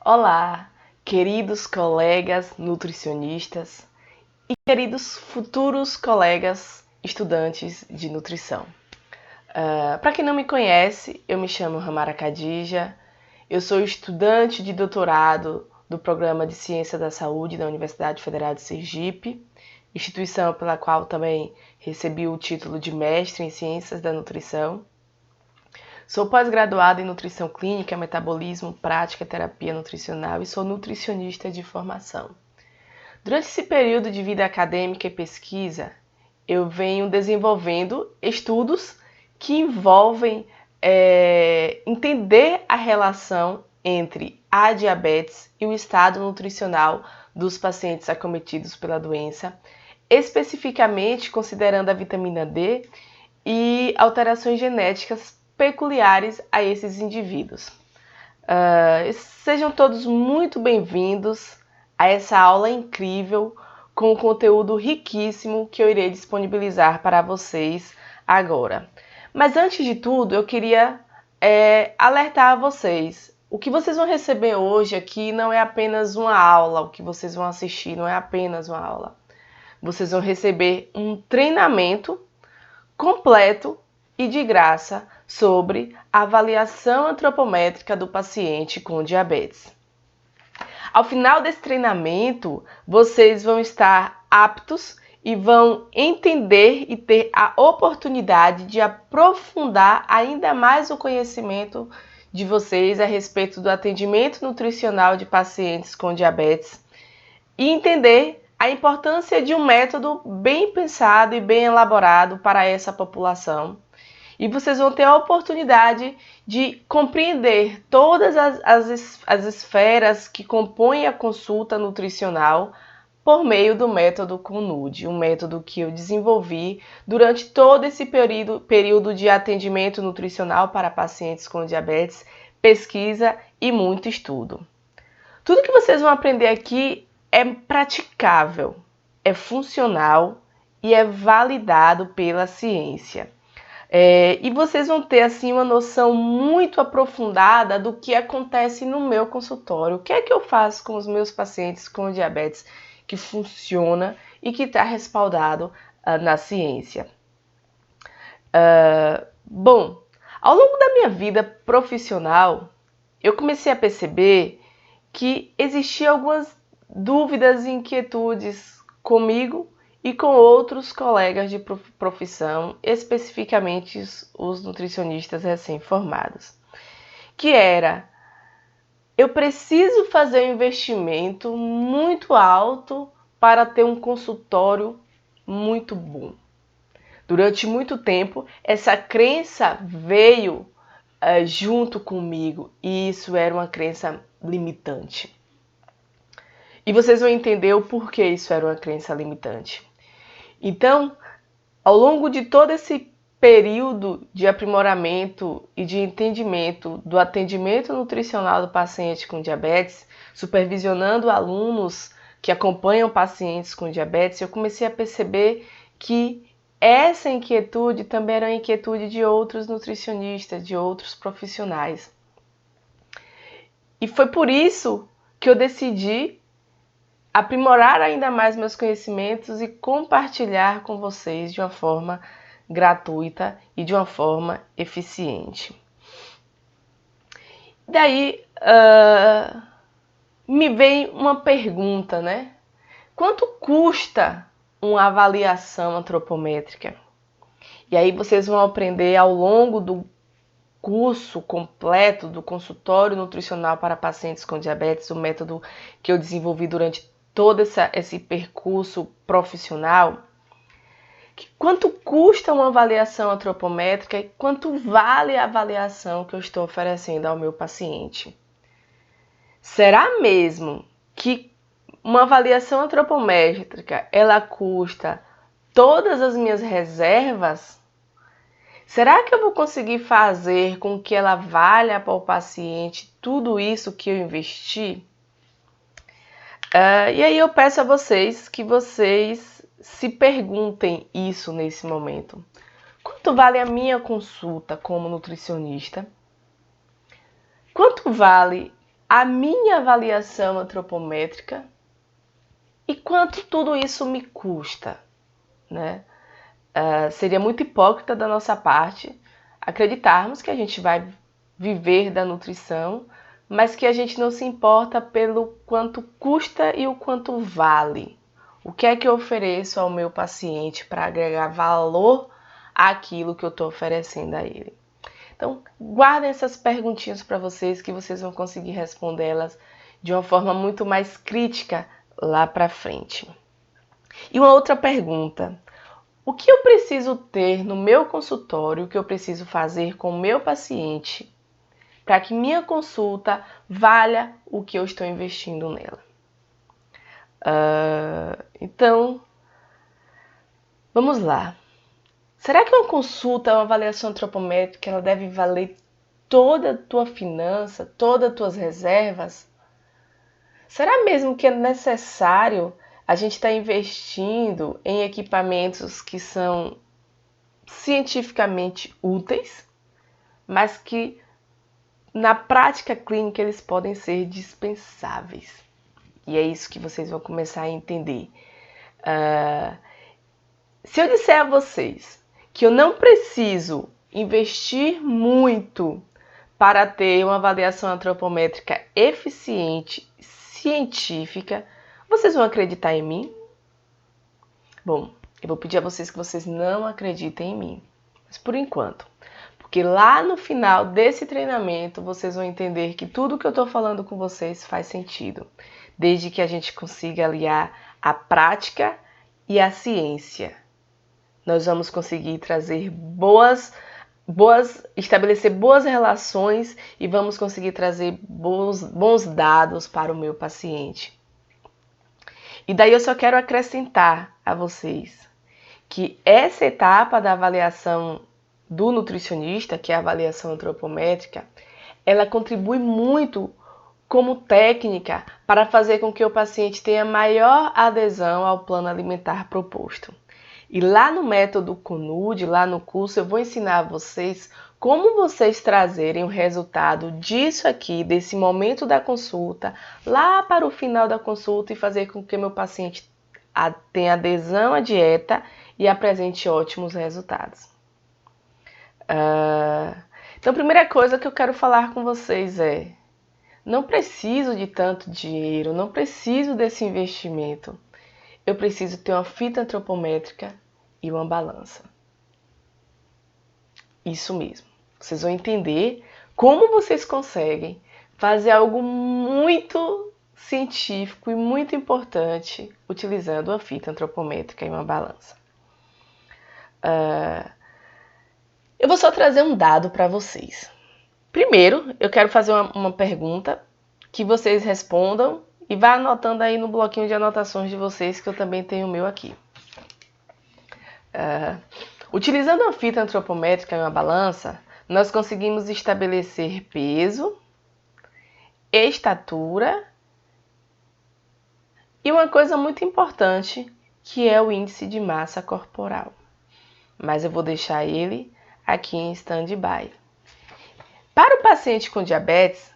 Olá, queridos colegas nutricionistas e queridos futuros colegas estudantes de nutrição. Para quem não me conhece, eu me chamo Ramara Khadija, eu sou estudante de doutorado do Programa de Ciência da Saúde da Universidade Federal de Sergipe, instituição pela qual também recebi o título de mestre em Ciências da Nutrição. Sou pós-graduada em Nutrição Clínica, Metabolismo, Prática e Terapia Nutricional e sou nutricionista de formação. Durante esse período de vida acadêmica e pesquisa, eu venho desenvolvendo estudos que envolvem entender a relação entre a diabetes e o estado nutricional dos pacientes acometidos pela doença, especificamente considerando a vitamina D e alterações genéticas peculiares a esses indivíduos. Sejam todos muito bem-vindos a essa aula incrível com conteúdo riquíssimo que eu irei disponibilizar para vocês agora. Mas antes de tudo, eu queria alertar a vocês. O que vocês vão receber hoje aqui não é apenas uma aula, o que vocês vão assistir não é apenas uma aula. Vocês vão receber um treinamento completo e de graça sobre a avaliação antropométrica do paciente com diabetes. Ao final desse treinamento, vocês vão estar aptos e vão entender e ter a oportunidade de aprofundar ainda mais o conhecimento de vocês a respeito do atendimento nutricional de pacientes com diabetes e entender a importância de um método bem pensado e bem elaborado para essa população. E vocês vão ter a oportunidade de compreender todas as esferas que compõem a consulta nutricional por meio do método CONUD, um método que eu desenvolvi durante todo esse período de atendimento nutricional para pacientes com diabetes, pesquisa e muito estudo. Tudo que vocês vão aprender aqui é praticável, é funcional e é validado pela ciência. E vocês vão ter assim uma noção muito aprofundada do que acontece no meu consultório. O que é que eu faço com os meus pacientes com diabetes que funciona e que está respaldado na ciência. Bom, ao longo da minha vida profissional, eu comecei a perceber que existiam algumas dúvidas e inquietudes comigo e com outros colegas de profissão, especificamente os nutricionistas recém-formados, que era: eu preciso fazer um investimento muito alto para ter um consultório muito bom. Durante muito tempo, essa crença veio junto comigo e isso era uma crença limitante. E vocês vão entender o porquê isso era uma crença limitante. Então, ao longo de todo esse período de aprimoramento e de entendimento do atendimento nutricional do paciente com diabetes, supervisionando alunos que acompanham pacientes com diabetes, eu comecei a perceber que essa inquietude também era uma inquietude de outros nutricionistas, de outros profissionais. E foi por isso que eu decidi aprimorar ainda mais meus conhecimentos e compartilhar com vocês de uma forma gratuita e de uma forma eficiente. Daí me vem uma pergunta, né? Quanto custa uma avaliação antropométrica? E aí vocês vão aprender ao longo do curso completo do consultório nutricional para pacientes com diabetes, o método que eu desenvolvi durante todo esse percurso profissional, quanto custa uma avaliação antropométrica e quanto vale a avaliação que eu estou oferecendo ao meu paciente. Será mesmo que uma avaliação antropométrica ela custa todas as minhas reservas? Será que eu vou conseguir fazer com que ela valha para o paciente tudo isso que eu investi? E aí eu peço a vocês que vocês se perguntem isso nesse momento. Quanto vale a minha consulta como nutricionista? Quanto vale a minha avaliação antropométrica e quanto tudo isso me custa, né? Seria muito hipócrita da nossa parte acreditarmos que a gente vai viver da nutrição, mas que a gente não se importa pelo quanto custa e o quanto vale. O que é que eu ofereço ao meu paciente para agregar valor àquilo que eu estou oferecendo a ele? Então, guardem essas perguntinhas para vocês, que vocês vão conseguir respondê-las de uma forma muito mais crítica lá para frente. E uma outra pergunta: o que eu preciso ter no meu consultório, o que eu preciso fazer com o meu paciente para que minha consulta valha o que eu estou investindo nela? Então, vamos lá. Será que uma consulta, uma avaliação antropométrica, ela deve valer toda a tua finança, todas as tuas reservas? Será mesmo que é necessário a gente estar investindo em equipamentos que são cientificamente úteis, mas que na prática clínica eles podem ser dispensáveis? E é isso que vocês vão começar a entender. Se eu disser a vocês que eu não preciso investir muito para ter uma avaliação antropométrica eficiente, científica, vocês vão acreditar em mim? Bom, eu vou pedir a vocês que vocês não acreditem em mim, mas por enquanto. Porque lá no final desse treinamento, vocês vão entender que tudo que eu estou falando com vocês faz sentido, desde que a gente consiga aliar a prática e a ciência. Nós vamos conseguir trazer estabelecer boas relações e vamos conseguir trazer bons dados para o meu paciente. E daí eu só quero acrescentar a vocês que essa etapa da avaliação do nutricionista, que é a avaliação antropométrica, ela contribui muito como técnica para fazer com que o paciente tenha maior adesão ao plano alimentar proposto. E lá no método CONUD, lá no curso, eu vou ensinar a vocês como vocês trazerem o resultado disso aqui, desse momento da consulta, lá para o final da consulta e fazer com que meu paciente tenha adesão à dieta e apresente ótimos resultados. Então, a primeira coisa que eu quero falar com vocês é: não preciso de tanto dinheiro, não preciso desse investimento. Eu preciso ter uma fita antropométrica e uma balança. Isso mesmo. Vocês vão entender como vocês conseguem fazer algo muito científico e muito importante utilizando uma fita antropométrica e uma balança. Eu vou só trazer um dado para vocês. Primeiro, eu quero fazer uma pergunta que vocês respondam e vá anotando aí no bloquinho de anotações de vocês, que eu também tenho o meu aqui. Utilizando uma fita antropométrica e uma balança, nós conseguimos estabelecer peso, estatura e uma coisa muito importante, que é o índice de massa corporal. Mas eu vou deixar ele aqui em stand-by. Para o paciente com diabetes,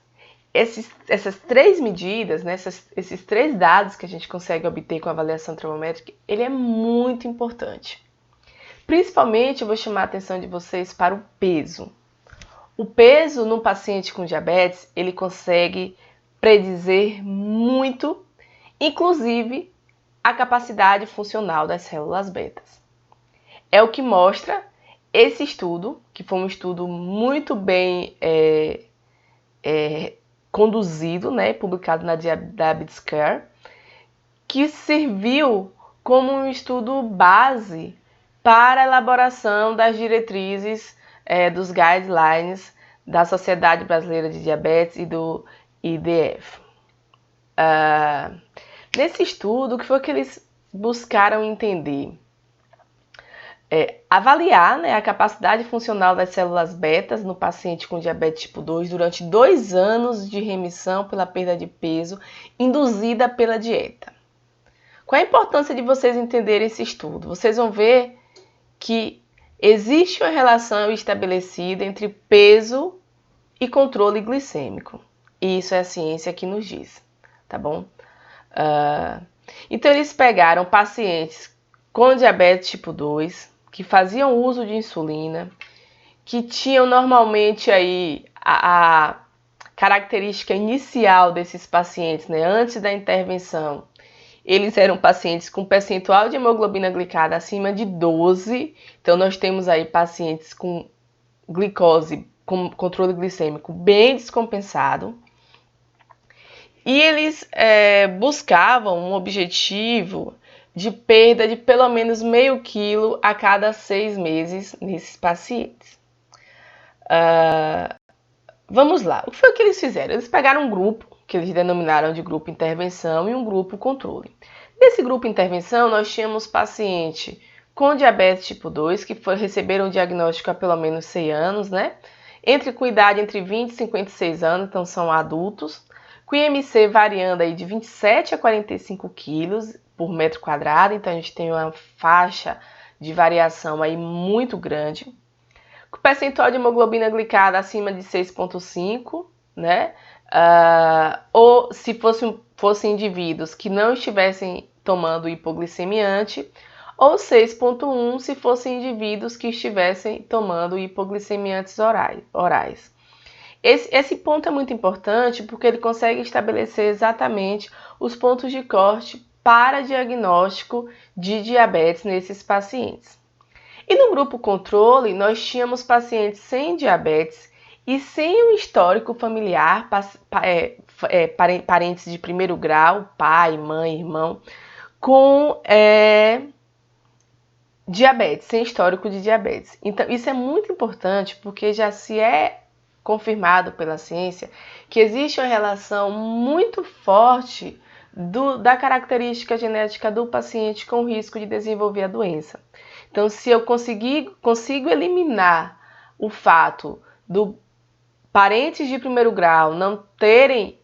essas três medidas, né, esses três dados que a gente consegue obter com a avaliação antropométrica, ele é muito importante. Principalmente, eu vou chamar a atenção de vocês para o peso. O peso no paciente com diabetes, ele consegue predizer muito, inclusive a capacidade funcional das células betas. É o que mostra esse estudo, que foi um estudo muito bem conduzido, né, publicado na Diabetes Care, que serviu como um estudo base para a elaboração das diretrizes dos guidelines da Sociedade Brasileira de Diabetes e do IDF. Nesse estudo, o que foi que eles buscaram entender? Avaliar, né, a capacidade funcional das células betas no paciente com diabetes tipo 2 durante 2 anos de remissão pela perda de peso induzida pela dieta. Qual a importância de vocês entenderem esse estudo? Vocês vão ver que existe uma relação estabelecida entre peso e controle glicêmico. Isso é a ciência que nos diz, tá bom? Então, eles pegaram pacientes com diabetes tipo 2, que faziam uso de insulina, que tinham normalmente aí a característica inicial desses pacientes, né, antes da intervenção. Eles eram pacientes com percentual de hemoglobina glicada acima de 12. Então, nós temos aí pacientes com glicose, com controle glicêmico bem descompensado. E eles buscavam um objetivo de perda de pelo menos meio quilo a cada 6 meses nesses pacientes. Vamos lá, o que foi que eles fizeram? Eles pegaram um grupo, que eles denominaram de grupo intervenção, e um grupo controle. Nesse grupo intervenção, nós tínhamos paciente com diabetes tipo 2, que receberam o diagnóstico há pelo menos 6 anos, né? Com idade entre 20 e 56 anos, então são adultos, com IMC variando aí de 27 a 45 quilos por metro quadrado, então a gente tem uma faixa de variação aí muito grande. Com percentual de hemoglobina glicada acima de 6,5, né? Ou se fossem indivíduos que não estivessem tomando hipoglicemiante, ou 6,1 se fossem indivíduos que estivessem tomando hipoglicemiantes orais. Esse ponto é muito importante porque ele consegue estabelecer exatamente os pontos de corte para diagnóstico de diabetes nesses pacientes. E no grupo controle, nós tínhamos pacientes sem diabetes e sem um histórico familiar, parentes de primeiro grau, pai, mãe, irmão, com diabetes, sem histórico de diabetes. Então, isso é muito importante porque já se é confirmado pela ciência que existe uma relação muito forte da característica genética do paciente com o risco de desenvolver a doença. Então, se eu consigo eliminar o fato do parentes de primeiro grau não terem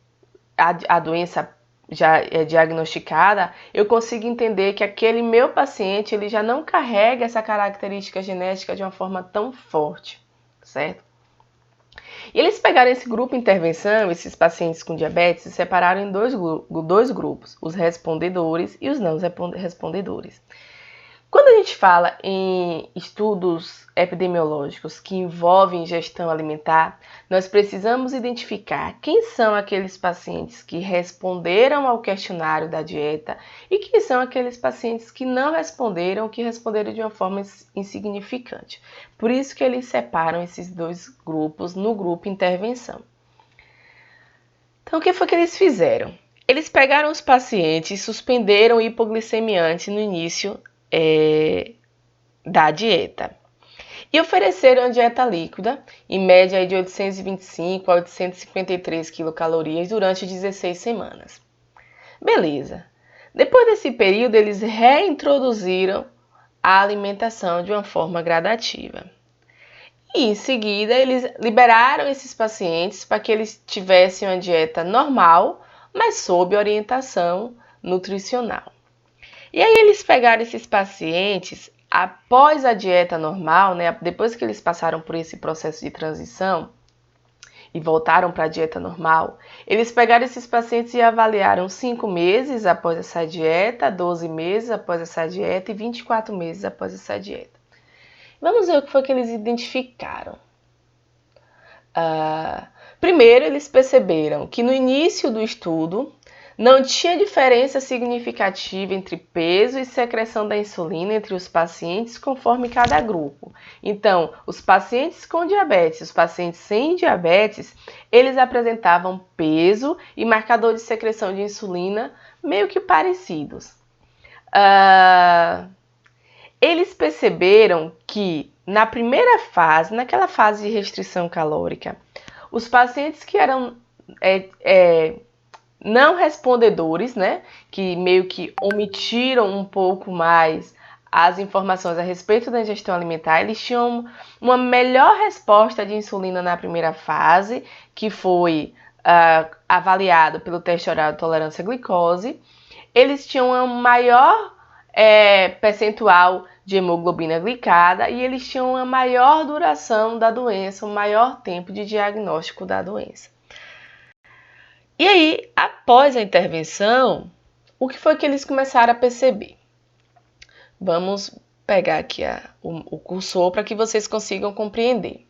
a doença já diagnosticada, eu consigo entender que aquele meu paciente ele já não carrega essa característica genética de uma forma tão forte, certo? E eles pegaram esse grupo intervenção, esses pacientes com diabetes, e separaram em dois grupos, os respondedores e os não respondedores. Quando a gente fala em estudos epidemiológicos que envolvem ingestão alimentar, nós precisamos identificar quem são aqueles pacientes que responderam ao questionário da dieta e quem são aqueles pacientes que não responderam, que responderam de uma forma insignificante. Por isso que eles separam esses dois grupos no grupo intervenção. Então, o que foi que eles fizeram? Eles pegaram os pacientes e suspenderam o hipoglicemiante no início da dieta. E ofereceram a dieta líquida, em média de 825 a 853 quilocalorias durante 16 semanas. Beleza. Depois desse período, eles reintroduziram a alimentação de uma forma gradativa. E em seguida, eles liberaram esses pacientes para que eles tivessem uma dieta normal, mas sob orientação nutricional. E aí eles pegaram esses pacientes após a dieta normal, né, depois que eles passaram por esse processo de transição e voltaram para a dieta normal, eles pegaram esses pacientes e avaliaram 5 meses após essa dieta, 12 meses após essa dieta e 24 meses após essa dieta. Vamos ver o que foi que eles identificaram. Primeiro, eles perceberam que no início do estudo, não tinha diferença significativa entre peso e secreção da insulina entre os pacientes conforme cada grupo. Então, os pacientes com diabetes e os pacientes sem diabetes, eles apresentavam peso e marcador de secreção de insulina meio que parecidos. Eles perceberam que na primeira fase, naquela fase de restrição calórica, os pacientes que eram não respondedores, né, que meio que omitiram um pouco mais as informações a respeito da ingestão alimentar, eles tinham uma melhor resposta de insulina na primeira fase, que foi avaliado pelo teste oral de tolerância à glicose. Eles tinham um maior percentual de hemoglobina glicada e eles tinham uma maior duração da doença, um maior tempo de diagnóstico da doença. E aí, após a intervenção, o que foi que eles começaram a perceber? Vamos pegar aqui o cursor para que vocês consigam compreender.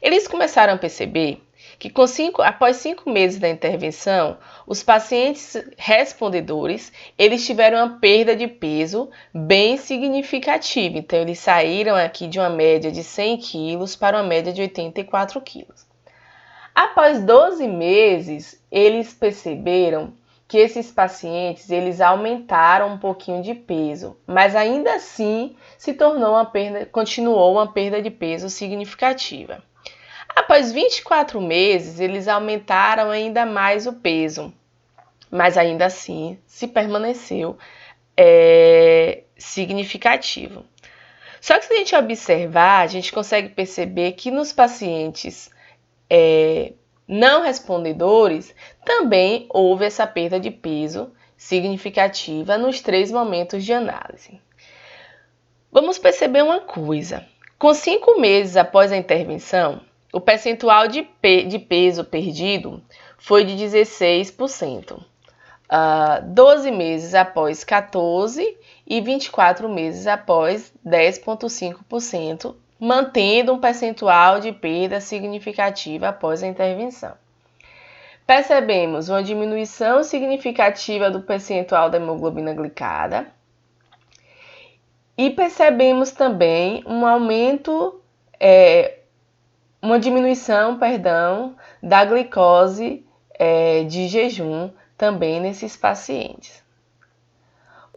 Eles começaram a perceber que após 5 meses da intervenção, os pacientes respondedores, eles tiveram uma perda de peso bem significativa. Então, eles saíram aqui de uma média de 100 quilos para uma média de 84 quilos. Após 12 meses, eles perceberam que esses pacientes, eles aumentaram um pouquinho de peso, mas ainda assim continuou uma perda de peso significativa. Após 24 meses, eles aumentaram ainda mais o peso, mas ainda assim se permaneceu significativo. Só que se a gente observar, a gente consegue perceber que nos pacientes não respondedores, também houve essa perda de peso significativa nos 3 momentos de análise. Vamos perceber uma coisa. Com 5 meses após a intervenção, o percentual de peso perdido foi de 16%. 12 meses após 14% e 24 meses após 10,5%, mantendo um percentual de perda significativa após a intervenção. Percebemos uma diminuição significativa do percentual da hemoglobina glicada e percebemos também uma diminuição da glicose de jejum também nesses pacientes.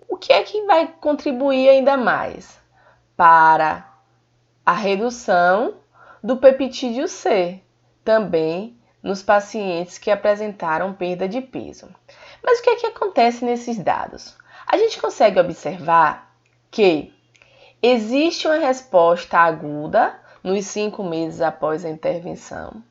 O que é que vai contribuir ainda mais para a redução do peptídeo C, também nos pacientes que apresentaram perda de peso? Mas o que é que acontece nesses dados? A gente consegue observar que existe uma resposta aguda nos 5 meses após a intervenção.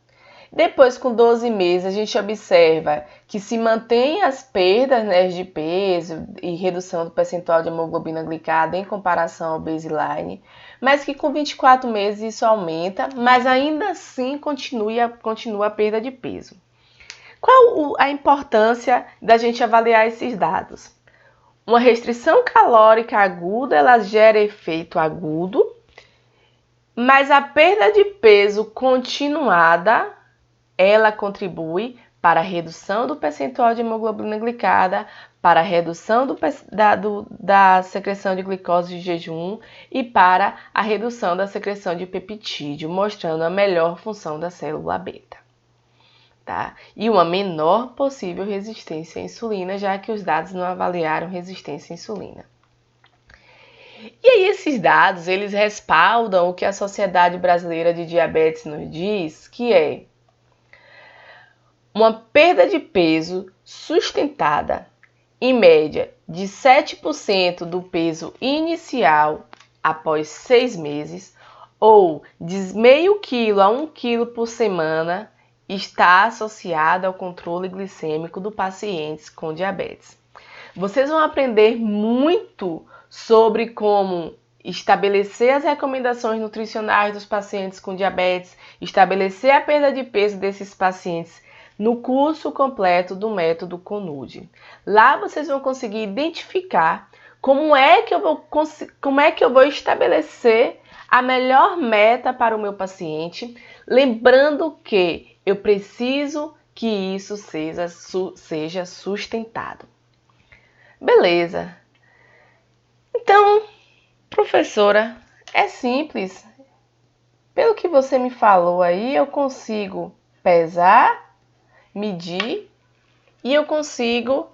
Depois, com 12 meses, a gente observa que se mantém as perdas de peso e redução do percentual de hemoglobina glicada em comparação ao baseline, mas que com 24 meses isso aumenta, mas ainda assim continua a perda de peso. Qual a importância da gente avaliar esses dados? Uma restrição calórica aguda, ela gera efeito agudo, mas a perda de peso continuada, ela contribui para a redução do percentual de hemoglobina glicada, para a redução da secreção de glicose de jejum e para a redução da secreção de peptídeo, mostrando a melhor função da célula beta. Tá? E uma menor possível resistência à insulina, já que os dados não avaliaram resistência à insulina. E aí esses dados, eles respaldam o que a Sociedade Brasileira de Diabetes nos diz, que é uma perda de peso sustentada, em média, de 7% do peso inicial após 6 meses, ou de meio quilo a 1 quilo por semana, está associada ao controle glicêmico do paciente com diabetes. Vocês vão aprender muito sobre como estabelecer as recomendações nutricionais dos pacientes com diabetes, estabelecer a perda de peso desses pacientes no curso completo do método CONUD. Lá vocês vão conseguir identificar como é que eu vou estabelecer a melhor meta para o meu paciente, lembrando que eu preciso que isso seja sustentado. Beleza. Então, professora, é simples. Pelo que você me falou aí, eu consigo pesar, medir e eu consigo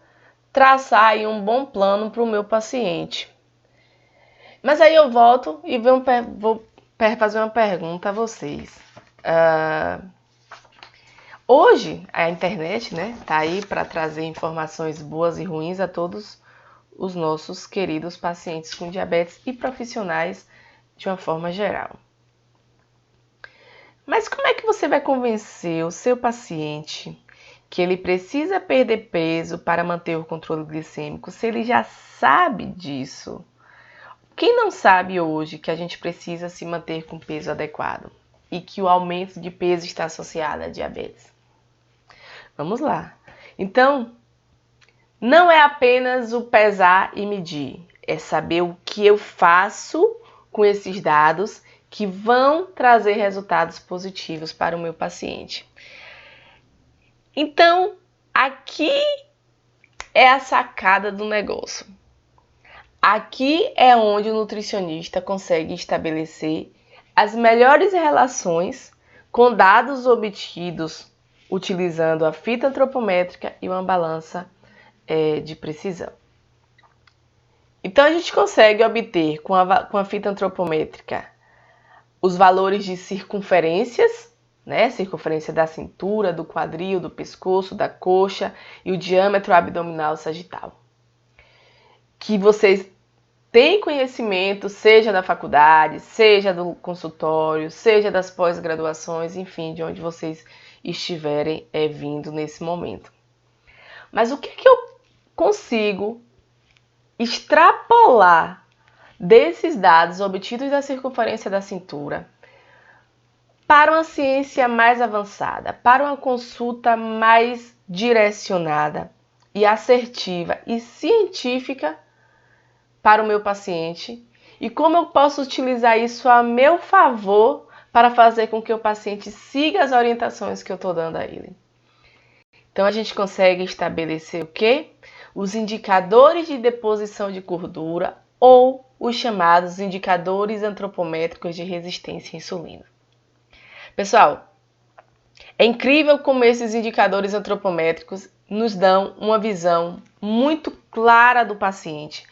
traçar aí um bom plano para o meu paciente. Mas aí eu volto e vou fazer uma pergunta a vocês. Hoje a internet, tá aí para trazer informações boas e ruins a todos os nossos queridos pacientes com diabetes e profissionais de uma forma geral. Mas como é que você vai convencer o seu paciente que ele precisa perder peso para manter o controle glicêmico se ele já sabe disso? Quem não sabe hoje que a gente precisa se manter com peso adequado e que o aumento de peso está associado à diabetes? Vamos lá. Então, não é apenas o pesar e medir, é saber o que eu faço com esses dados que vão trazer resultados positivos para o meu paciente. Então, aqui é a sacada do negócio. Aqui é onde o nutricionista consegue estabelecer as melhores relações com dados obtidos utilizando a fita antropométrica e uma balança de precisão. Então, a gente consegue obter com a fita antropométrica os valores de circunferências, né? Circunferência da cintura, do quadril, do pescoço, da coxa e o diâmetro abdominal sagital. Que vocês têm conhecimento, seja da faculdade, seja do consultório, seja das pós-graduações, enfim, de onde vocês estiverem vindo nesse momento. Mas o que eu consigo extrapolar desses dados obtidos da circunferência da cintura para uma ciência mais avançada, para uma consulta mais direcionada e assertiva e científica para o meu paciente? E como eu posso utilizar isso a meu favor para fazer com que o paciente siga as orientações que eu estou dando a ele? Então, a gente consegue estabelecer o quê? Os indicadores de deposição de gordura ou os chamados indicadores antropométricos de resistência à insulina. Pessoal, é incrível como esses indicadores antropométricos nos dão uma visão muito clara do paciente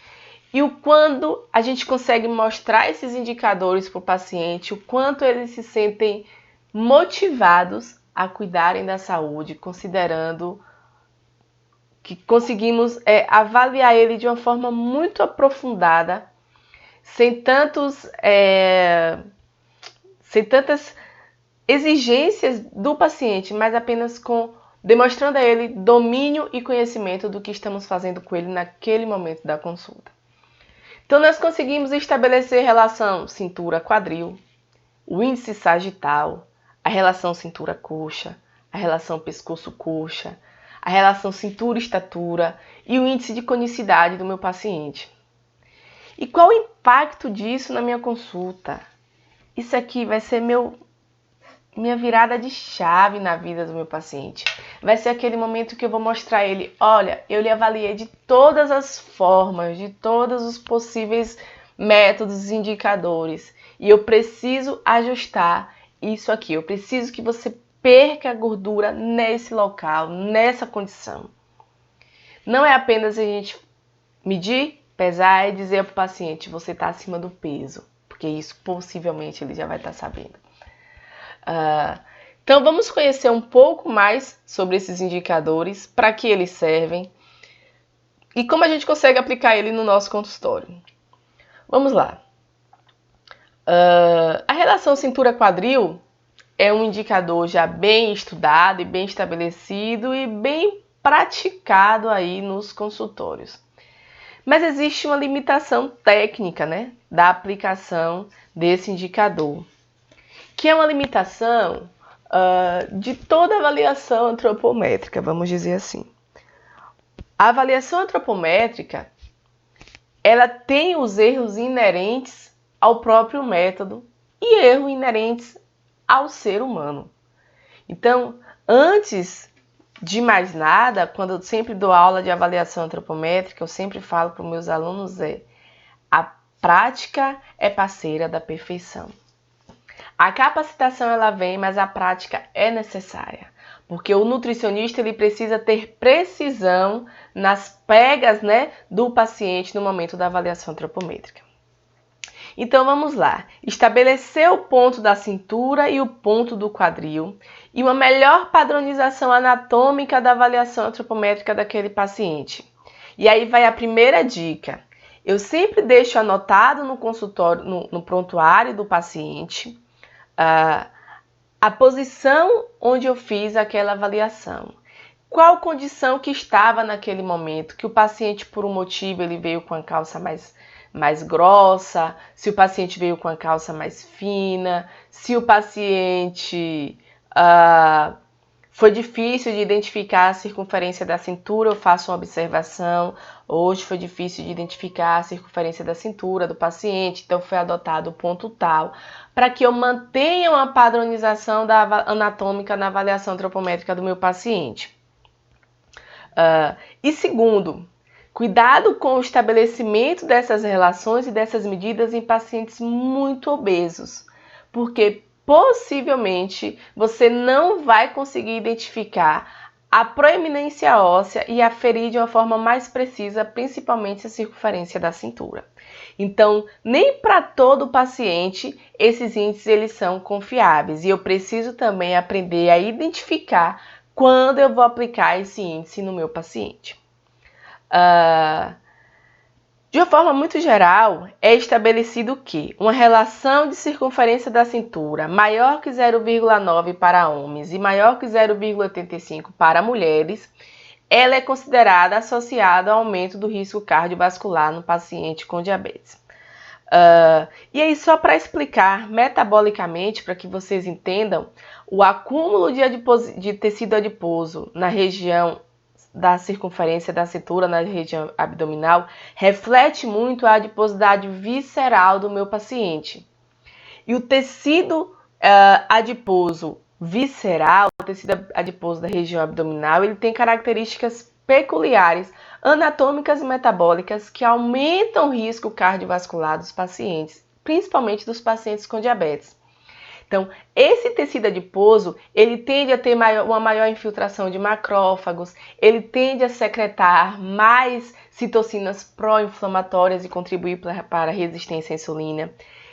e o quando a gente consegue mostrar esses indicadores para o paciente, o quanto eles se sentem motivados a cuidarem da saúde, considerando que conseguimos avaliar ele de uma forma muito aprofundada, sem tantas exigências do paciente, mas apenas demonstrando a ele domínio e conhecimento do que estamos fazendo com ele naquele momento da consulta. Então, nós conseguimos estabelecer relação cintura-quadril, o índice sagital, a relação cintura-coxa, a relação pescoço-coxa, a relação cintura-estatura e o índice de conicidade do meu paciente. E qual o impacto disso na minha consulta? Isso aqui vai ser minha virada de chave na vida do meu paciente. Vai ser aquele momento que eu vou mostrar a ele, olha, eu lhe avaliei de todas as formas, de todos os possíveis métodos e indicadores. E eu preciso ajustar isso aqui. Eu preciso que você perca a gordura nesse local, nessa condição. Não é apenas a gente medir, pesar e dizer para o paciente, você está acima do peso. Porque isso possivelmente ele já vai estar sabendo. Então, vamos conhecer um pouco mais sobre esses indicadores, para que eles servem e como a gente consegue aplicar ele no nosso consultório. Vamos lá. A relação cintura-quadril é um indicador já bem estudado e bem estabelecido e bem praticado aí nos consultórios. Mas existe uma limitação técnica, né, da aplicação desse indicador, que é uma limitação de toda avaliação antropométrica, vamos dizer assim. A avaliação antropométrica, ela tem os erros inerentes ao próprio método e erros inerentes ao ser humano. Então, antes de mais nada, quando eu sempre dou aula de avaliação antropométrica, eu sempre falo para os meus alunos a prática é parceira da perfeição. A capacitação ela vem, mas a prática é necessária, porque o nutricionista ele precisa ter precisão nas pegas, né, do paciente no momento da avaliação antropométrica. Então vamos lá, estabelecer o ponto da cintura e o ponto do quadril e uma melhor padronização anatômica da avaliação antropométrica daquele paciente. E aí vai a primeira dica. Eu sempre deixo anotado no consultório, no prontuário do paciente, a posição onde eu fiz aquela avaliação. Qual condição que estava naquele momento, que o paciente por um motivo ele veio com a calça mais grossa, se o paciente veio com a calça mais fina, se o paciente Foi difícil de identificar a circunferência da cintura, eu faço uma observação. Hoje foi difícil de identificar a circunferência da cintura do paciente, então foi adotado o ponto tal, para que eu mantenha uma padronização anatômica na avaliação antropométrica do meu paciente. E segundo, cuidado com o estabelecimento dessas relações e dessas medidas em pacientes muito obesos, porque possivelmente você não vai conseguir identificar a proeminência óssea e aferir de uma forma mais precisa, principalmente a circunferência da cintura. Então, nem para todo paciente esses índices eles são confiáveis e eu preciso também aprender a identificar quando eu vou aplicar esse índice no meu paciente. De uma forma muito geral, é estabelecido que uma relação de circunferência da cintura maior que 0,9 para homens e maior que 0,85 para mulheres, ela é considerada associada ao aumento do risco cardiovascular no paciente com diabetes. E aí, só para explicar metabolicamente, para que vocês entendam, o acúmulo de tecido adiposo na região da circunferência da cintura, na região abdominal, reflete muito a adiposidade visceral do meu paciente. E o tecido adiposo visceral, o tecido adiposo da região abdominal, ele tem características peculiares, anatômicas e metabólicas, que aumentam o risco cardiovascular dos pacientes, principalmente dos pacientes com diabetes. Então, esse tecido adiposo, ele tende a ter uma maior infiltração de macrófagos, ele tende a secretar mais citocinas pró-inflamatórias e contribuir para a resistência à insulina.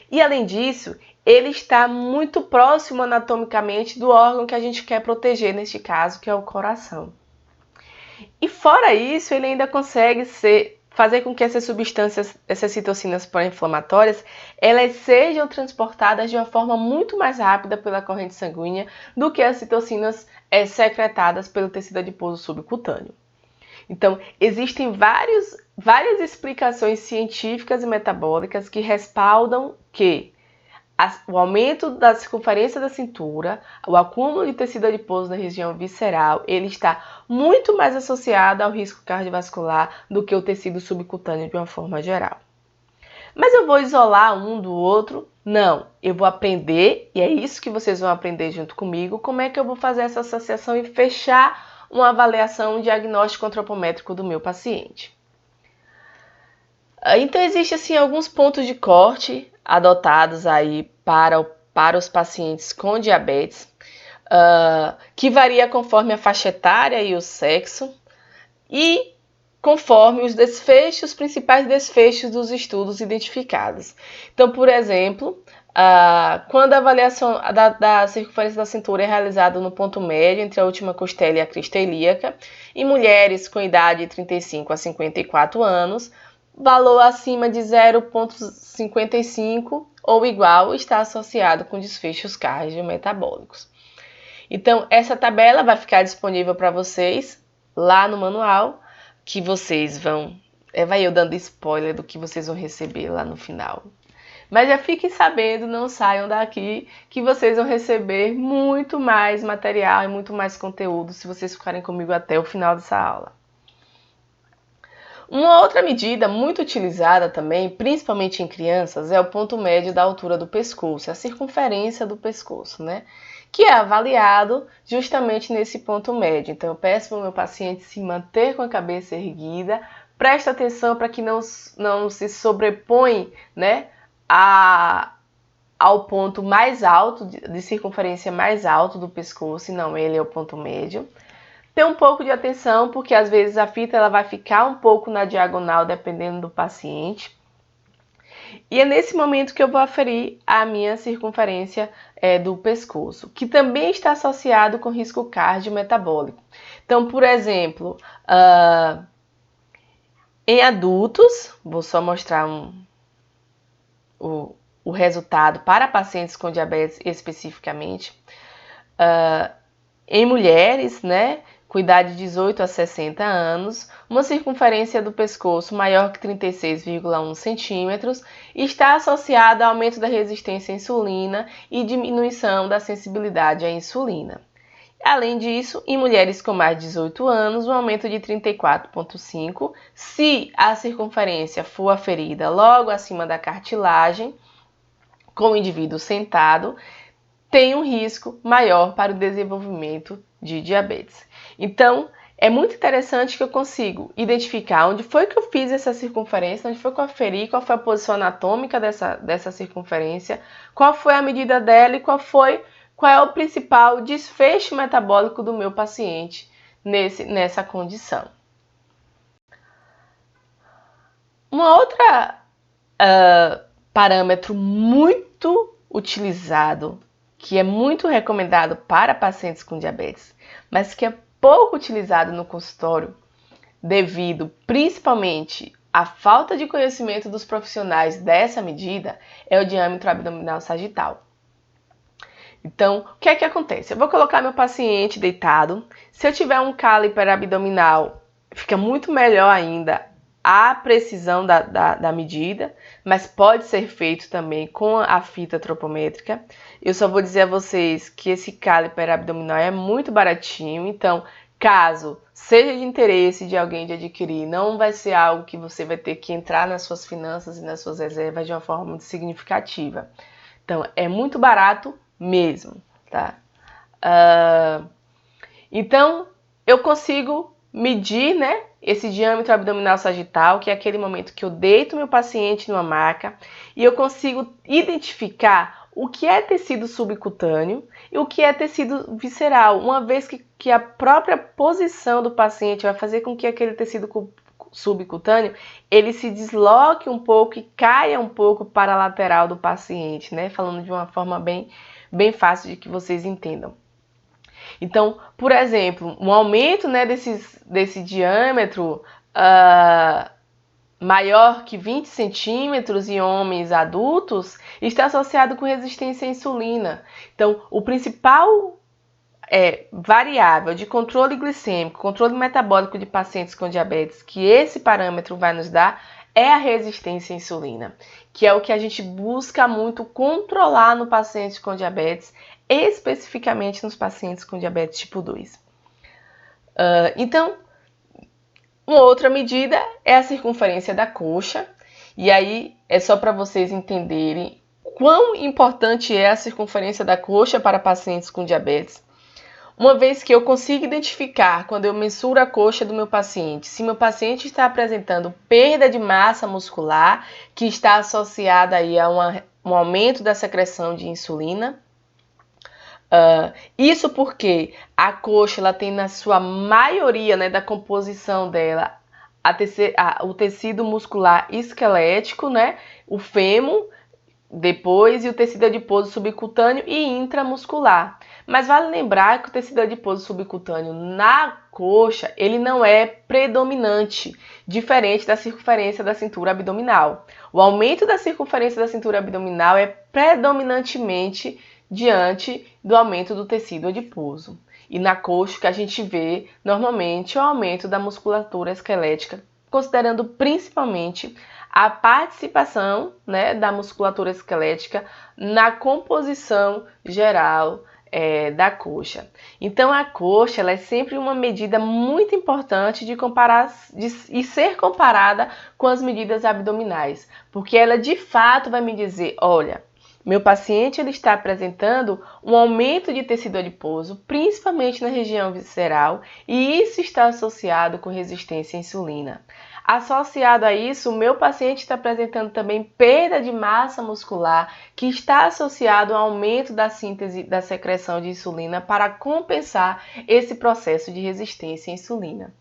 E, além disso, ele está muito próximo anatomicamente do órgão que a gente quer proteger, neste caso, que é o coração. E, fora isso, ele ainda consegue fazer com que essas substâncias, essas citocinas pró-inflamatórias, elas sejam transportadas de uma forma muito mais rápida pela corrente sanguínea do que as citocinas secretadas pelo tecido adiposo subcutâneo. Então, existem várias explicações científicas e metabólicas que respaldam que o aumento da circunferência da cintura, o acúmulo de tecido adiposo na região visceral, ele está muito mais associado ao risco cardiovascular do que o tecido subcutâneo de uma forma geral. Mas eu vou isolar um do outro? Não, eu vou aprender, e é isso que vocês vão aprender junto comigo, como é que eu vou fazer essa associação e fechar uma avaliação, um diagnóstico antropométrico do meu paciente. Então, existem assim, alguns pontos de corte adotados aí para os pacientes com diabetes, que varia conforme a faixa etária e o sexo, e conforme os principais desfechos dos estudos identificados. Então, por exemplo, quando a avaliação da circunferência da cintura é realizada no ponto médio entre a última costela e a crista ilíaca, em mulheres com idade de 35 a 54 anos, valor acima de 0,55 ou igual está associado com desfechos cardiometabólicos. Então, essa tabela vai ficar disponível para vocês lá no manual, que vocês vão... vai eu dando spoiler do que vocês vão receber lá no final. Mas já fiquem sabendo, não saiam daqui, que vocês vão receber muito mais material e muito mais conteúdo se vocês ficarem comigo até o final dessa aula. Uma outra medida muito utilizada também, principalmente em crianças, é o ponto médio da altura do pescoço, a circunferência do pescoço, né? Que é avaliado justamente nesse ponto médio. Então, eu peço para o meu paciente se manter com a cabeça erguida, presta atenção para que não se sobrepõe, né, ao ponto mais alto, de circunferência mais alto do pescoço, e não, ele é o ponto médio. Ter um pouco de atenção, porque às vezes a fita ela vai ficar um pouco na diagonal, dependendo do paciente. E é nesse momento que eu vou aferir a minha circunferência do pescoço, que também está associado com risco cardiometabólico. Então, por exemplo, em adultos, vou só mostrar o resultado para pacientes com diabetes especificamente. Em mulheres, né, com idade de 18 a 60 anos, uma circunferência do pescoço maior que 36,1 centímetros está associada ao aumento da resistência à insulina e diminuição da sensibilidade à insulina. Além disso, em mulheres com mais de 18 anos, um aumento de 34,5 se a circunferência for aferida logo acima da cartilagem, com o indivíduo sentado, tem um risco maior para o desenvolvimento de diabetes. Então, é muito interessante que eu consigo identificar onde foi que eu fiz essa circunferência, onde foi que eu aferi, qual foi a posição anatômica dessa circunferência, qual foi a medida dela e qual é o principal desfecho metabólico do meu paciente nessa condição. Uma outra parâmetro muito utilizado, que é muito recomendado para pacientes com diabetes, mas que é pouco utilizado no consultório, devido principalmente à falta de conhecimento dos profissionais dessa medida, é o diâmetro abdominal sagital. Então, o que é que acontece? Eu vou colocar meu paciente deitado. Se eu tiver um caliper abdominal, fica muito melhor ainda a precisão da medida, mas pode ser feito também com a fita tropométrica. Eu só vou dizer a vocês que esse caliper abdominal é muito baratinho, então, caso seja de interesse de alguém de adquirir, não vai ser algo que você vai ter que entrar nas suas finanças e nas suas reservas de uma forma muito significativa. Então, é muito barato mesmo, tá? Então, eu consigo medir, né, esse diâmetro abdominal sagital, que é aquele momento que eu deito meu paciente numa maca e eu consigo identificar o que é tecido subcutâneo e o que é tecido visceral, uma vez que a própria posição do paciente vai fazer com que aquele tecido subcutâneo ele se desloque um pouco e caia um pouco para a lateral do paciente, né? Falando de uma forma bem fácil de que vocês entendam. Então, por exemplo, um aumento, né, desse diâmetro maior que 20 centímetros em homens adultos está associado com resistência à insulina. Então, o principal variável de controle glicêmico, controle metabólico de pacientes com diabetes, que esse parâmetro vai nos dar, é a resistência à insulina, que é o que a gente busca muito controlar no paciente com diabetes, especificamente nos pacientes com diabetes tipo 2. Então, uma outra medida é a circunferência da coxa, e aí é só para vocês entenderem quão importante é a circunferência da coxa para pacientes com diabetes. Uma vez que eu consigo identificar, quando eu mensuro a coxa do meu paciente, se meu paciente está apresentando perda de massa muscular, que está associada aí a um aumento da secreção de insulina. Isso porque a coxa ela tem na sua maioria, né, da composição dela, o tecido muscular esquelético, né, o fêmur, depois, e o tecido adiposo subcutâneo e intramuscular. Mas vale lembrar que o tecido adiposo subcutâneo na coxa, ele não é predominante, diferente da circunferência da cintura abdominal. O aumento da circunferência da cintura abdominal é predominantemente diante do aumento do tecido adiposo. E na coxa, o que a gente vê normalmente é o aumento da musculatura esquelética, considerando principalmente a participação, né, da musculatura esquelética na composição geral da coxa. Então, a coxa ela é sempre uma medida muito importante e ser comparada com as medidas abdominais, porque ela de fato vai me dizer, olha, meu paciente ele está apresentando um aumento de tecido adiposo, principalmente na região visceral, e isso está associado com resistência à insulina. Associado a isso, o meu paciente está apresentando também perda de massa muscular, que está associado ao aumento da síntese da secreção de insulina para compensar esse processo de resistência à insulina.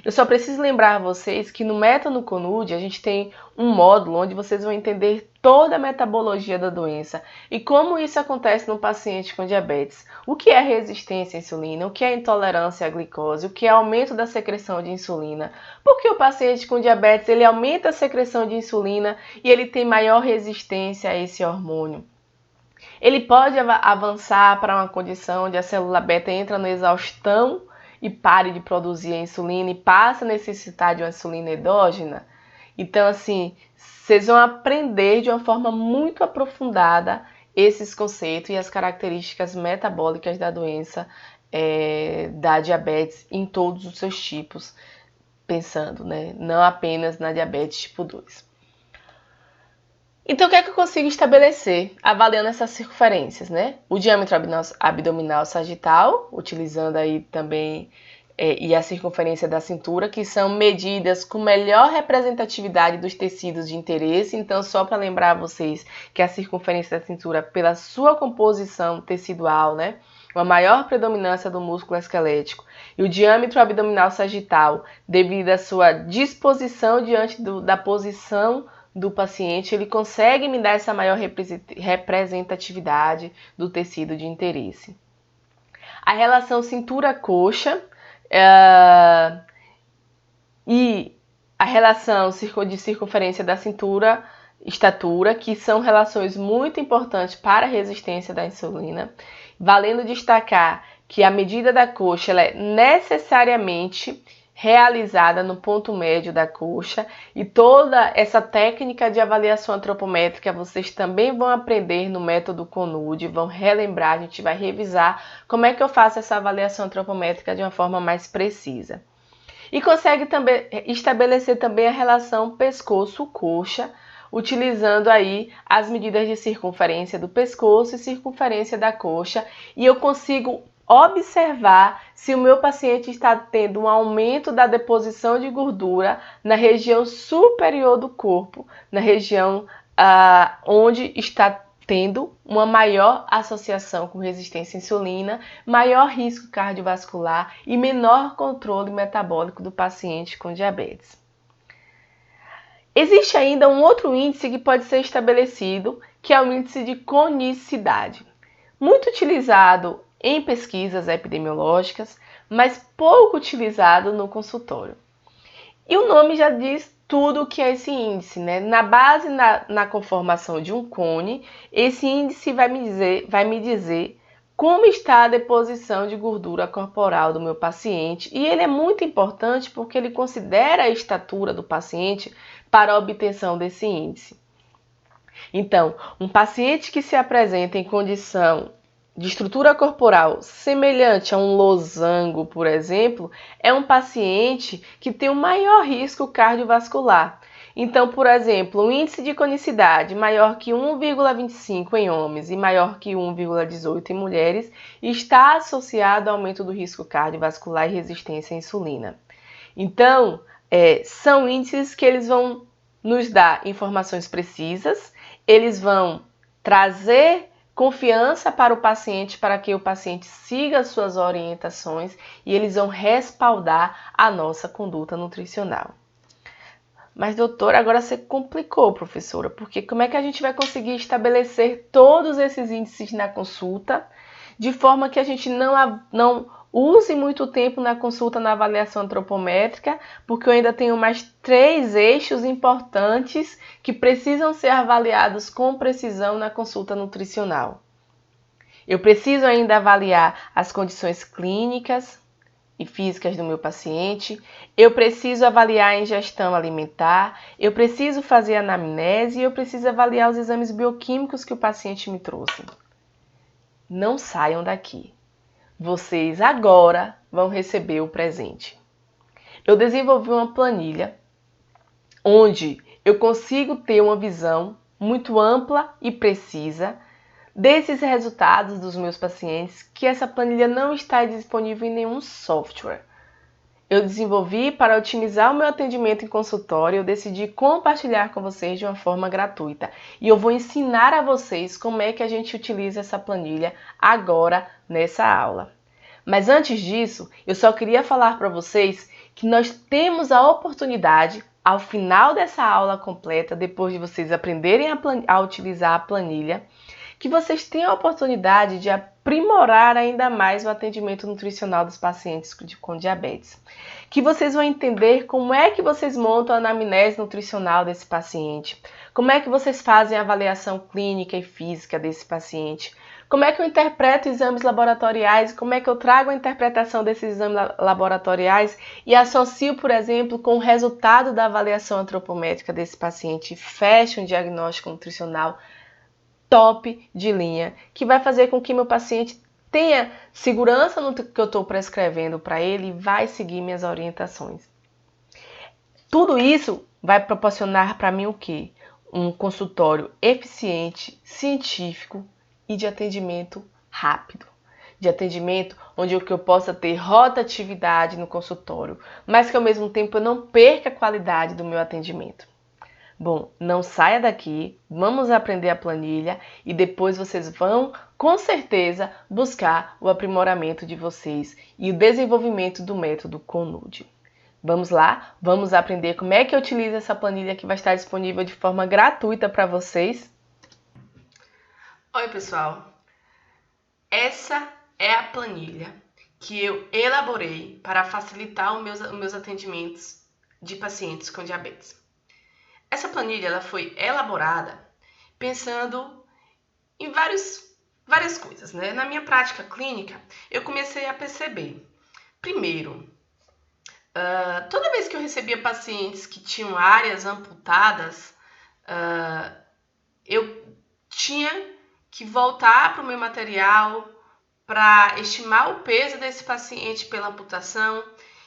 Eu só preciso lembrar a vocês que no Método Connud a gente tem um módulo onde vocês vão entender toda a metabologia da doença e como isso acontece no paciente com diabetes. O que é resistência à insulina, o que é intolerância à glicose, o que é aumento da secreção de insulina. Porque o paciente com diabetes ele aumenta a secreção de insulina e ele tem maior resistência a esse hormônio. Ele pode avançar para uma condição onde a célula beta entra na exaustão e pare de produzir a insulina e passa a necessitar de uma insulina endógena. Então, assim, vocês vão aprender de uma forma muito aprofundada esses conceitos e as características metabólicas da doença da diabetes em todos os seus tipos, pensando, né? Não apenas na diabetes tipo 2. Então, o que é que eu consigo estabelecer avaliando essas circunferências, né? O diâmetro abdominal sagital, utilizando aí também e a circunferência da cintura, que são medidas com melhor representatividade dos tecidos de interesse. Então, só para lembrar vocês que a circunferência da cintura, pela sua composição tecidual, né? Uma maior predominância do músculo esquelético. E o diâmetro abdominal sagital, devido à sua disposição diante da posição do paciente, ele consegue me dar essa maior representatividade do tecido de interesse. A relação cintura-coxa e a relação de circunferência da cintura, estatura, que são relações muito importantes para a resistência da insulina, valendo destacar que a medida da coxa ela é necessariamente realizada no ponto médio da coxa, e toda essa técnica de avaliação antropométrica vocês também vão aprender no método CONUD, vão relembrar, a gente vai revisar como é que eu faço essa avaliação antropométrica de uma forma mais precisa. E consegue também estabelecer também a relação pescoço-coxa, utilizando aí as medidas de circunferência do pescoço e circunferência da coxa, e eu consigo observar se o meu paciente está tendo um aumento da deposição de gordura na região superior do corpo, na região onde está tendo uma maior associação com resistência à insulina, maior risco cardiovascular e menor controle metabólico do paciente com diabetes. Existe ainda um outro índice que pode ser estabelecido, que é o índice de conicidade, muito utilizado em pesquisas epidemiológicas, mas pouco utilizado no consultório. E o nome já diz tudo o que é esse índice, né? Na base, na conformação de um cone, esse índice vai me dizer como está a deposição de gordura corporal do meu paciente, e ele é muito importante porque ele considera a estatura do paciente para a obtenção desse índice. Então, um paciente que se apresenta em condição de estrutura corporal semelhante a um losango, por exemplo, é um paciente que tem um maior risco cardiovascular. Então, por exemplo, um índice de conicidade maior que 1,25 em homens e maior que 1,18 em mulheres está associado ao aumento do risco cardiovascular e resistência à insulina. Então, são índices que eles vão nos dar informações precisas, eles vão trazer confiança para o paciente, para que o paciente siga as suas orientações, e eles vão respaldar a nossa conduta nutricional. Mas, doutora, agora você complicou, professora, porque como é que a gente vai conseguir estabelecer todos esses índices na consulta, de forma que a gente não use muito tempo na consulta na avaliação antropométrica, porque eu ainda tenho mais 3 eixos importantes que precisam ser avaliados com precisão na consulta nutricional. Eu preciso ainda avaliar as condições clínicas e físicas do meu paciente, eu preciso avaliar a ingestão alimentar, eu preciso fazer anamnese e eu preciso avaliar os exames bioquímicos que o paciente me trouxe. Não saiam daqui. Vocês agora vão receber o presente. Eu desenvolvi uma planilha onde eu consigo ter uma visão muito ampla e precisa desses resultados dos meus pacientes, que essa planilha não está disponível em nenhum software. Eu desenvolvi para otimizar o meu atendimento em consultório, eu decidi compartilhar com vocês de uma forma gratuita. E eu vou ensinar a vocês como é que a gente utiliza essa planilha agora nessa aula. Mas antes disso, eu só queria falar para vocês que nós temos a oportunidade, ao final dessa aula completa, depois de vocês aprenderem a utilizar a planilha, que vocês tenham a oportunidade de aprimorar ainda mais o atendimento nutricional dos pacientes com diabetes. Que vocês vão entender como é que vocês montam a anamnese nutricional desse paciente, como é que vocês fazem a avaliação clínica e física desse paciente, como é que eu interpreto exames laboratoriais, como é que eu trago a interpretação desses exames laboratoriais e associo, por exemplo, com o resultado da avaliação antropométrica desse paciente e fecho um diagnóstico nutricional top de linha, que vai fazer com que meu paciente tenha segurança no que eu estou prescrevendo para ele e vai seguir minhas orientações. Tudo isso vai proporcionar para mim o quê? Um consultório eficiente, científico e de atendimento rápido. De atendimento onde eu possa ter rotatividade no consultório, mas que ao mesmo tempo eu não perca a qualidade do meu atendimento. Bom, não saia daqui, vamos aprender a planilha e depois vocês vão, com certeza, buscar o aprimoramento de vocês e o desenvolvimento do método CONUDE. Vamos lá? Vamos aprender como é que eu utilizo essa planilha que vai estar disponível de forma gratuita para vocês? Oi, pessoal! Essa é a planilha que eu elaborei para facilitar os meus atendimentos de pacientes com diabetes. Essa planilha ela foi elaborada pensando em várias coisas, né? Na minha prática clínica, eu comecei a perceber, primeiro, toda vez que eu recebia pacientes que tinham áreas amputadas, eu tinha que voltar para o meu material para estimar o peso desse paciente pela amputação.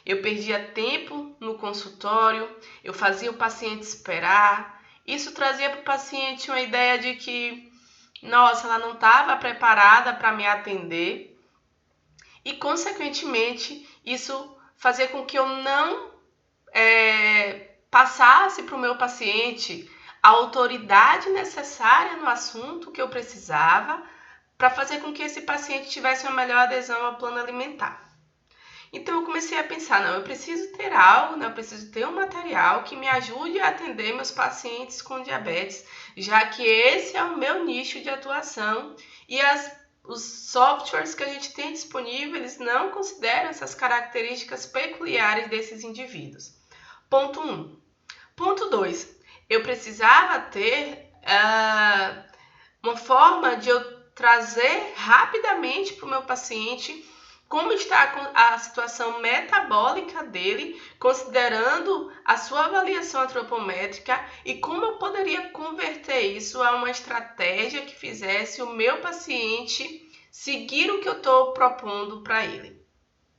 Eu perdia tempo no consultório, eu fazia o paciente esperar. Isso trazia para o paciente uma ideia de que, nossa, ela não estava preparada para me atender. E, consequentemente, isso fazia com que eu não passasse para o meu paciente a autoridade necessária no assunto que eu precisava para fazer com que esse paciente tivesse uma melhor adesão ao plano alimentar. Então eu comecei a pensar, não, eu preciso ter algo, né? Eu preciso ter um material que me ajude a atender meus pacientes com diabetes, já que esse é o meu nicho de atuação e os softwares que a gente tem disponível, eles não consideram essas características peculiares desses indivíduos. Ponto 1. Ponto 2. Eu precisava ter uma forma de eu trazer rapidamente para o meu paciente como está a situação metabólica dele, considerando a sua avaliação antropométrica e como eu poderia converter isso a uma estratégia que fizesse o meu paciente seguir o que eu estou propondo para ele.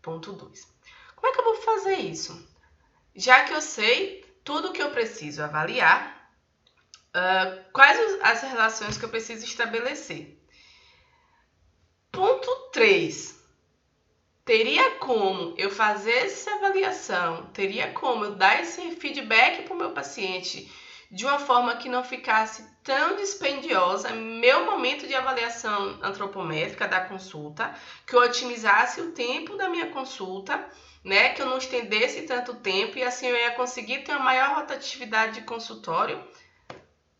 Ponto 2. Como é que eu vou fazer isso? Já que eu sei tudo o que eu preciso avaliar, quais as relações que eu preciso estabelecer? Ponto 3. Teria como eu fazer essa avaliação, teria como eu dar esse feedback para o meu paciente de uma forma que não ficasse tão dispendiosa, meu momento de avaliação antropométrica da consulta, que eu otimizasse o tempo da minha consulta, né, que eu não estendesse tanto tempo e assim eu ia conseguir ter uma maior rotatividade de consultório?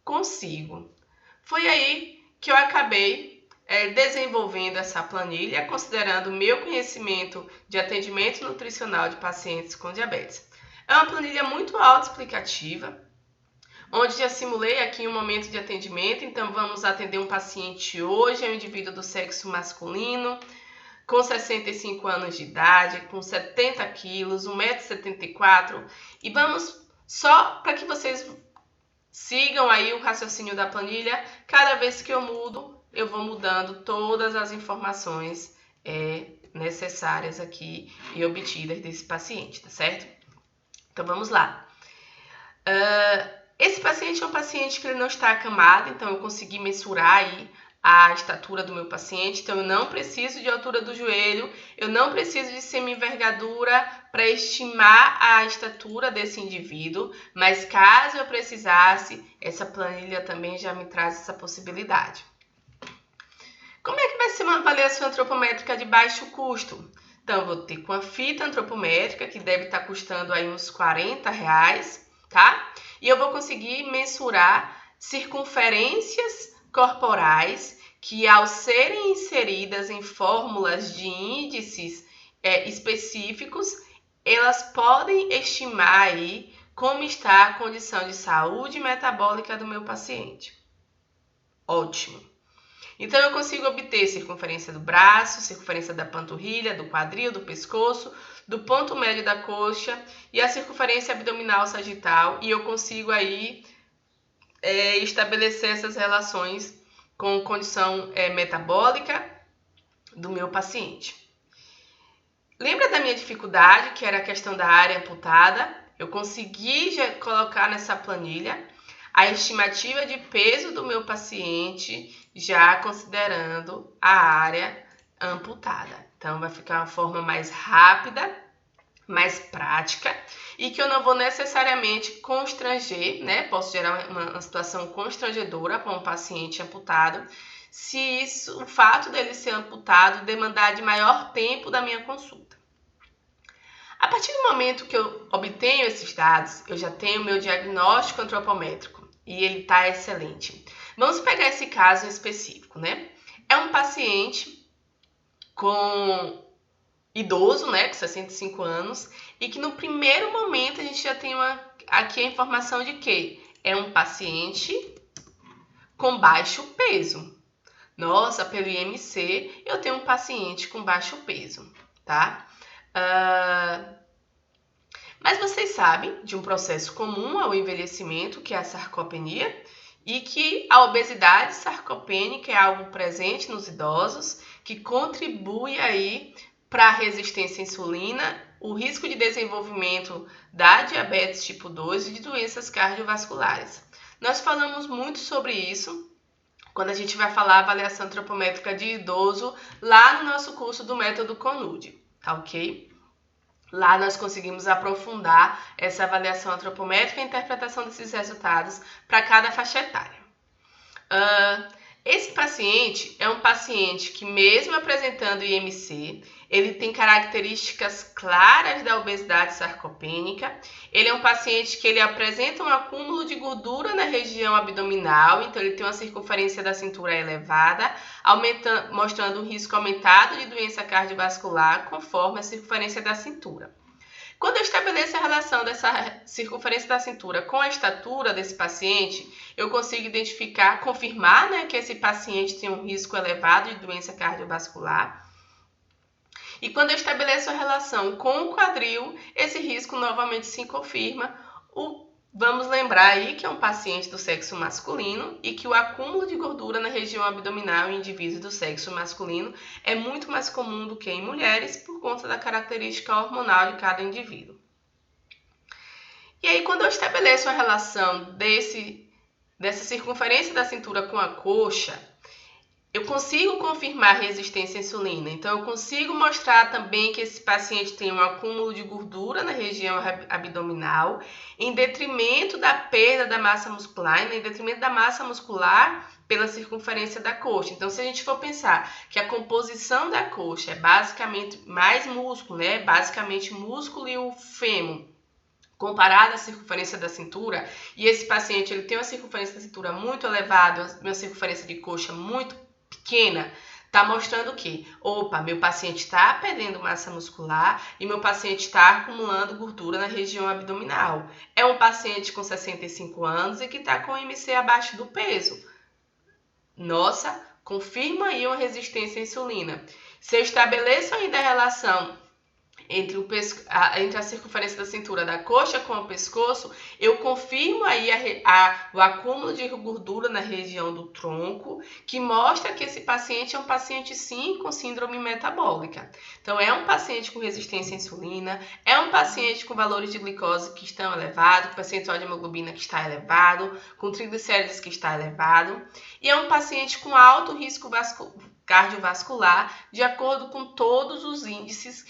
Consigo. Foi aí que eu acabei desenvolvendo essa planilha, considerando o meu conhecimento de atendimento nutricional de pacientes com diabetes. É uma planilha muito autoexplicativa, onde já simulei aqui um momento de atendimento. Então, vamos atender um paciente hoje, é um indivíduo do sexo masculino, com 65 anos de idade, com 70 quilos, 1,74 m. E vamos, só para que vocês sigam aí o raciocínio da planilha, cada vez que eu mudo, eu vou mudando todas as informações necessárias aqui e obtidas desse paciente, tá certo? Então, vamos lá. Esse paciente é um paciente que ele não está acamado, então eu consegui mensurar aí a estatura do meu paciente, então eu não preciso de altura do joelho, eu não preciso de semi-envergadura para estimar a estatura desse indivíduo, mas caso eu precisasse, essa planilha também já me traz essa possibilidade. Como é que vai ser uma avaliação antropométrica de baixo custo? Então, eu vou ter com a fita antropométrica, que deve estar custando aí uns R$40, tá? E eu vou conseguir mensurar circunferências corporais que, ao serem inseridas em fórmulas de índices específicos, elas podem estimar aí como está a condição de saúde metabólica do meu paciente. Ótimo! Então, eu consigo obter circunferência do braço, circunferência da panturrilha, do quadril, do pescoço, do ponto médio da coxa e a circunferência abdominal sagital. E eu consigo aí estabelecer essas relações com condição metabólica do meu paciente. Lembra da minha dificuldade, que era a questão da área amputada? Eu consegui já colocar nessa planilha a estimativa de peso do meu paciente, já considerando a área amputada. Então, vai ficar uma forma mais rápida, mais prática e que eu não vou necessariamente constranger, né? Posso gerar uma situação constrangedora para um paciente amputado, se o fato dele ser amputado demandar de maior tempo da minha consulta. A partir do momento que eu obtenho esses dados, eu já tenho meu diagnóstico antropométrico e ele está excelente. Vamos pegar esse caso específico, né? É um paciente idoso, né, com 65 anos, e que no primeiro momento a gente já tem aqui a informação de que é um paciente com baixo peso. Nossa, pelo IMC eu tenho um paciente com baixo peso, tá? Mas vocês sabem de um processo comum ao envelhecimento, que é a sarcopenia, e que a obesidade sarcopênica é algo presente nos idosos, que contribui aí para a resistência à insulina, o risco de desenvolvimento da diabetes tipo 2 e de doenças cardiovasculares. Nós falamos muito sobre isso quando a gente vai falar avaliação antropométrica de idoso lá no nosso curso do método CONUD, tá ok? Lá nós conseguimos aprofundar essa avaliação antropométrica e a interpretação desses resultados para cada faixa etária. Esse paciente é um paciente que, mesmo apresentando IMC, ele tem características claras da obesidade sarcopênica. Ele é um paciente que ele apresenta um acúmulo de gordura na região abdominal, então ele tem uma circunferência da cintura elevada, mostrando um risco aumentado de doença cardiovascular conforme a circunferência da cintura. Quando eu estabeleço a relação dessa circunferência da cintura com a estatura desse paciente, eu consigo identificar, confirmar, né, que esse paciente tem um risco elevado de doença cardiovascular. E quando eu estabeleço a relação com o quadril, esse risco novamente se confirma. Vamos lembrar aí que é um paciente do sexo masculino e que o acúmulo de gordura na região abdominal em indivíduos do sexo masculino é muito mais comum do que em mulheres por conta da característica hormonal de cada indivíduo. E aí, quando eu estabeleço a relação dessa circunferência da cintura com a coxa, eu consigo confirmar resistência à insulina. Então, eu consigo mostrar também que esse paciente tem um acúmulo de gordura na região abdominal, em detrimento da perda da massa muscular, em detrimento da massa muscular pela circunferência da coxa. Então, se a gente for pensar que a composição da coxa é basicamente mais músculo, né? Basicamente músculo e o fêmur, comparado à circunferência da cintura, e esse paciente ele tem uma circunferência da cintura muito elevada, uma circunferência de coxa muito pequena, está mostrando que, meu paciente está perdendo massa muscular e meu paciente está acumulando gordura na região abdominal. É um paciente com 65 anos e que está com IMC abaixo do peso. Nossa, confirma aí uma resistência à insulina. Se eu estabeleço ainda a relação entre a circunferência da cintura da coxa com o pescoço, eu confirmo aí o acúmulo de gordura na região do tronco, que mostra que esse paciente é um paciente sim com síndrome metabólica. Então é um paciente com resistência à insulina, é um paciente com valores de glicose que estão elevados, com percentual de hemoglobina que está elevado, com triglicéridos que está elevado, e é um paciente com alto risco cardiovascular, de acordo com todos os índices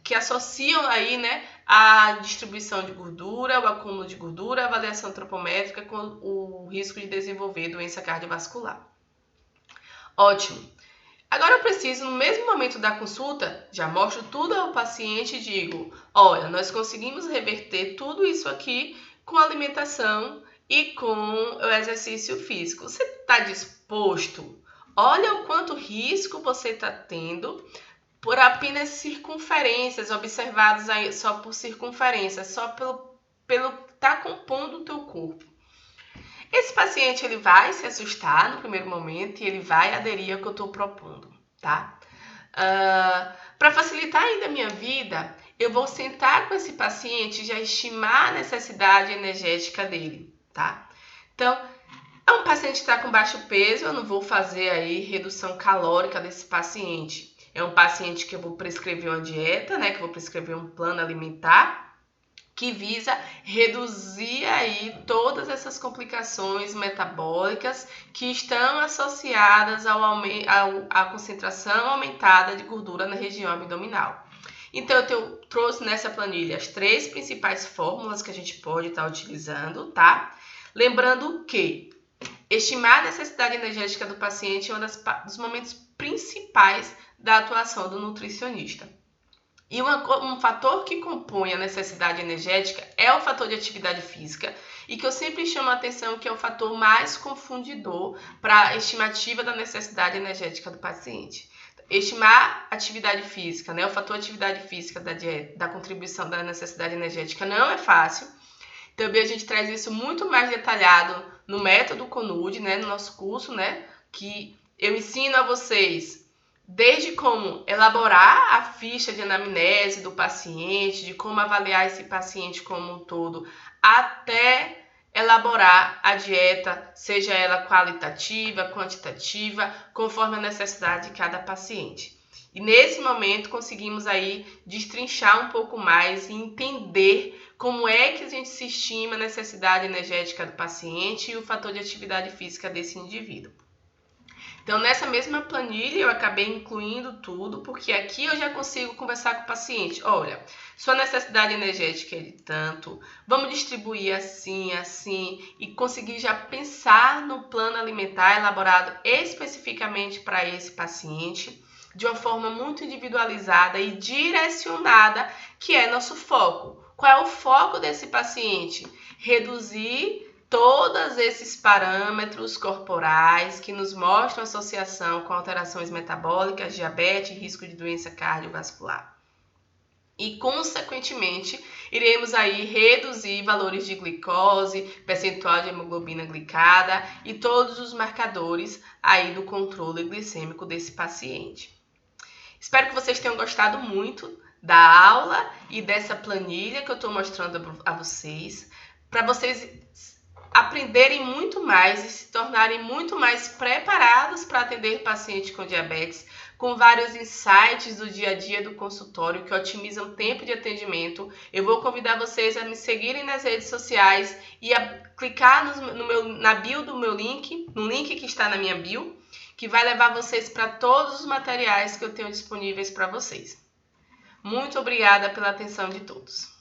que associam aí, né, a distribuição de gordura, o acúmulo de gordura, a avaliação antropométrica com o risco de desenvolver doença cardiovascular. Ótimo. Agora eu preciso, no mesmo momento da consulta, já mostro tudo ao paciente e digo, olha, nós conseguimos reverter tudo isso aqui com a alimentação e com o exercício físico. Você está disposto? Olha o quanto risco você está tendo por apenas circunferências, observadas aí só por circunferência, só pelo que está compondo o teu corpo. Esse paciente ele vai se assustar no primeiro momento e ele vai aderir ao que eu estou propondo, tá? Para facilitar ainda a minha vida, eu vou sentar com esse paciente e já estimar a necessidade energética dele, tá? Então, é um paciente que está com baixo peso, eu não vou fazer aí redução calórica desse paciente. É um paciente que eu vou prescrever uma dieta, né? Que eu vou prescrever um plano alimentar que visa reduzir aí todas essas complicações metabólicas que estão associadas à concentração aumentada de gordura na região abdominal. Então, eu trouxe nessa planilha as 3 principais fórmulas que a gente pode estar utilizando, tá? Lembrando que estimar a necessidade energética do paciente é um dos momentos principais da atuação do nutricionista. E um fator que compõe a necessidade energética é o fator de atividade física, e que eu sempre chamo a atenção que é o fator mais confundidor para a estimativa da necessidade energética do paciente. Estimar atividade física, né, o fator atividade física da contribuição da necessidade energética não é fácil. Também a gente traz isso muito mais detalhado no método CONUD, né, no nosso curso, né, que eu ensino a vocês desde como elaborar a ficha de anamnese do paciente, de como avaliar esse paciente como um todo, até elaborar a dieta, seja ela qualitativa, quantitativa, conforme a necessidade de cada paciente. E nesse momento conseguimos aí destrinchar um pouco mais e entender como é que a gente se estima a necessidade energética do paciente e o fator de atividade física desse indivíduo. Então, nessa mesma planilha, eu acabei incluindo tudo, porque aqui eu já consigo conversar com o paciente. Olha, sua necessidade energética é de tanto, vamos distribuir assim, assim, e conseguir já pensar no plano alimentar elaborado especificamente para esse paciente, de uma forma muito individualizada e direcionada, que é nosso foco. Qual é o foco desse paciente? Reduzir todos esses parâmetros corporais que nos mostram associação com alterações metabólicas, diabetes e risco de doença cardiovascular. E, consequentemente, iremos aí reduzir valores de glicose, percentual de hemoglobina glicada e todos os marcadores aí do controle glicêmico desse paciente. Espero que vocês tenham gostado muito da aula e dessa planilha que eu estou mostrando a vocês, para vocês aprenderem muito mais e se tornarem muito mais preparados para atender pacientes com diabetes, com vários insights do dia a dia do consultório que otimizam o tempo de atendimento. Eu vou convidar vocês a me seguirem nas redes sociais e a clicar na bio do meu link, no link que está na minha bio, que vai levar vocês para todos os materiais que eu tenho disponíveis para vocês. Muito obrigada pela atenção de todos.